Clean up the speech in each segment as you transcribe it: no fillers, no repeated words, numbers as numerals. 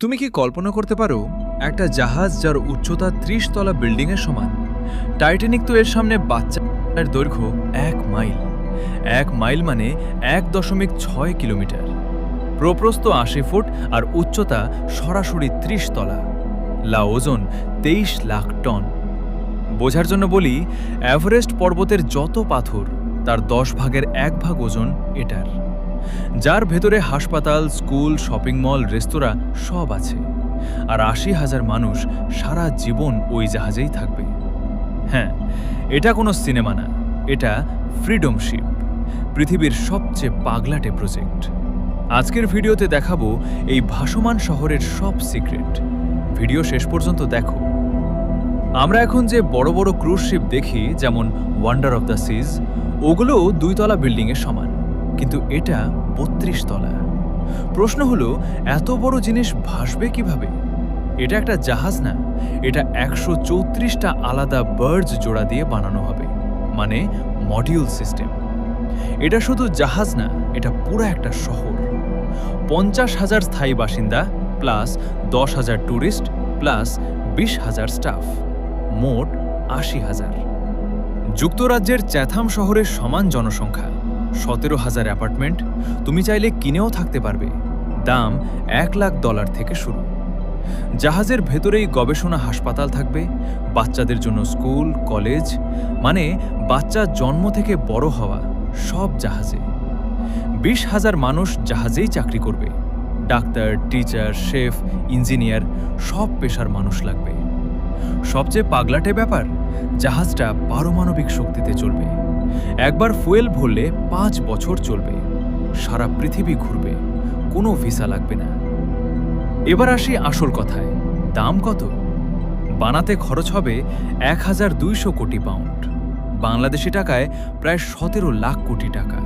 তুমি কি কল্পনা করতে পারো একটা জাহাজ যার উচ্চতা ৩০ তলা বিল্ডিংয়ের সমান? টাইটানিক তো এর সামনে বাচ্চার দৈর্ঘ্য ১ মাইল। ১ মাইল মানে ১.৬ কিলোমিটার। প্রপ্রস্থ ৮০ ফুট আর উচ্চতা সরাসরি ৩০ তলা। ওজন ২৩ লাখ টন। বোঝার জন্য বলি, এভারেস্ট পর্বতের যত পাথর তার ১০ ভাগের ১ ভাগ ওজন এটার, যার ভেতরে হাসপাতাল, স্কুল, শপিং মল, রেস্তোরাঁ সব আছে। আর ৮০,০০০ মানুষ সারা জীবন ওই জাহাজেই থাকবে। হ্যাঁ, এটা কোনো সিনেমা না, এটা ফ্রিডম শিপ, পৃথিবীর সবচেয়ে পাগলাটে প্রজেক্ট। আজকের ভিডিওতে দেখাবো এই ভাসমান শহরের সব সিক্রেট। ভিডিও শেষ পর্যন্ত দেখো। আমরা এখন যে বড় বড় ক্রুজ শিপ দেখি, যেমন ওয়ান্ডার অফ দ্য সিজ, ওগুলো ২ তলা বিল্ডিংয়ের সমান, কিন্তু এটা ৩২ তলা। প্রশ্ন হলো, এত বড় জিনিস ভাসবে কিভাবে? এটা একটা জাহাজ না, এটা ১৩৪টা আলাদা বার্জ জোড়া দিয়ে বানানো হবে, মানে মডিউল সিস্টেম। এটা শুধু জাহাজ না, এটা পুরো একটা শহর। ৫০,০০০ স্থায়ী বাসিন্দা প্লাস ১০,০০০ ট্যুরিস্ট প্লাস ২০,০০০ স্টাফ, মোট ৮০,০০০। যুক্তরাজ্যের চ্যাথাম শহরের সমান জনসংখ্যা, ১৭,০০০ অ্যাপার্টমেন্ট, তুমি চাইলে কিনেও থাকতে পারবে। দাম $১,০০,০০০ থেকে শুরু। জাহাজের ভেতরেই গবেষণা হাসপাতাল থাকবে, বাচ্চাদের জন্য স্কুল, কলেজ, মানে বাচ্চা জন্ম থেকে বড় হওয়া সব জাহাজে। ২০,০০০ মানুষ জাহাজেই চাকরি করবে। ডাক্তার, টিচার, শেফ, ইঞ্জিনিয়ার, সব পেশার মানুষ লাগবে। সবচেয়ে পাগলাটে ব্যাপার, জাহাজটা পারমাণবিক শক্তিতে চলবে। একবার ফুয়েল ভরলে ৫ বছর চলবে, সারা পৃথিবী ঘুরবে, কোনো ভিসা লাগবে না। এবার আসি আসল কথায়, দাম কত? বানাতে খরচ হবে ১,২০০ কোটি পাউন্ড, বাংলাদেশি টাকায় প্রায় ১৭ লাখ কোটি টাকা।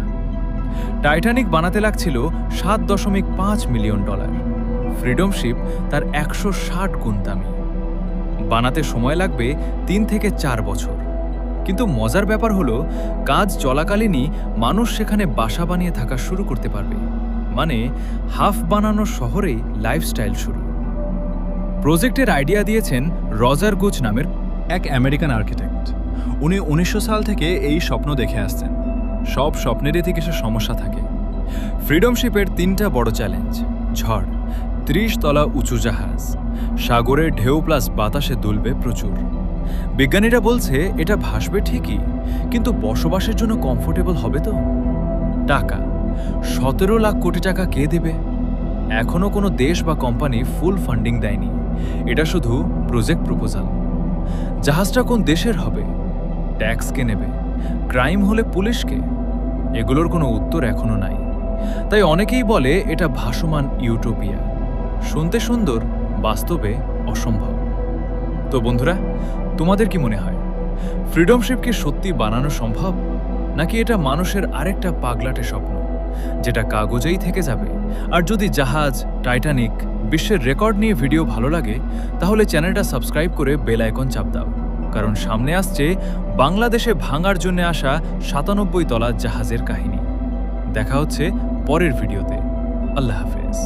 টাইটানিক বানাতে লাগছিল $৭.৫ মিলিয়ন। ফ্রিডম শিপ তার ১৬০ গুণ দামি। বানাতে সময় লাগবে ৩ থেকে ৪ বছর। কিন্তু মজার ব্যাপার হলো, কাজ চলাকালীনই মানুষ সেখানে বাসা বানিয়ে থাকা শুরু করতে পারবে, মানে হাফ বানানো শহরেই লাইফস্টাইল শুরু। প্রজেক্টের আইডিয়া দিয়েছেন রজার গুচ নামের এক আমেরিকান আর্কিটেক্ট। উনি ১৯০০ সাল থেকে এই স্বপ্ন দেখে আসছেন। সব স্বপ্নেরই কিছু সমস্যা থাকে। ফ্রিডম শিপের ৩টা বড় চ্যালেঞ্জ: ঝড়, ৩০ তলা উঁচু জাহাজ, সাগরের ঢেউ প্লাস বাতাসে দুলবে প্রচুর। বিজ্ঞানীরা বলছে এটা ভাসবে ঠিকই, কিন্তু বসবাসের জন্য কমফোর্টেবল হবে তো? টাকা ১৭ লাখ কোটি টাকা কে দেবে? এখনও কোনো দেশ বা কোম্পানি ফুল ফান্ডিং দেয়নি। এটা শুধু প্রজেক্ট প্রপোজাল। জাহাজটা কোন দেশের হবে? ট্যাক্স কে নেবে? ক্রাইম হলে পুলিশকে? এগুলোর কোনো উত্তর এখনো নাই। তাই অনেকেই বলে এটা ভাসমান ইউটোপিয়া। শুনতে সুন্দর, বাস্তবে অসম্ভব। তো বন্ধুরা, তোমাদের কি মনে হয়, ফ্রিডম শিপ কি সত্যি বানানো সম্ভব, নাকি এটা মানুষের আরেকটা পাগলাটে স্বপ্ন যেটা কাগজেই থেকে যাবে? আর যদি জাহাজ, টাইটানিক, বিশ্বের রেকর্ড নিয়ে ভিডিও ভালো লাগে, তাহলে চ্যানেলটা সাবস্ক্রাইব করে বেল আইকন চাপ দাও, কারণ সামনে আসছে বাংলাদেশে ভাঙার জন্য আসা ৯৭ তলা জাহাজের কাহিনী। দেখা হচ্ছে পরের ভিডিওতে। আল্লাহ হাফেজ।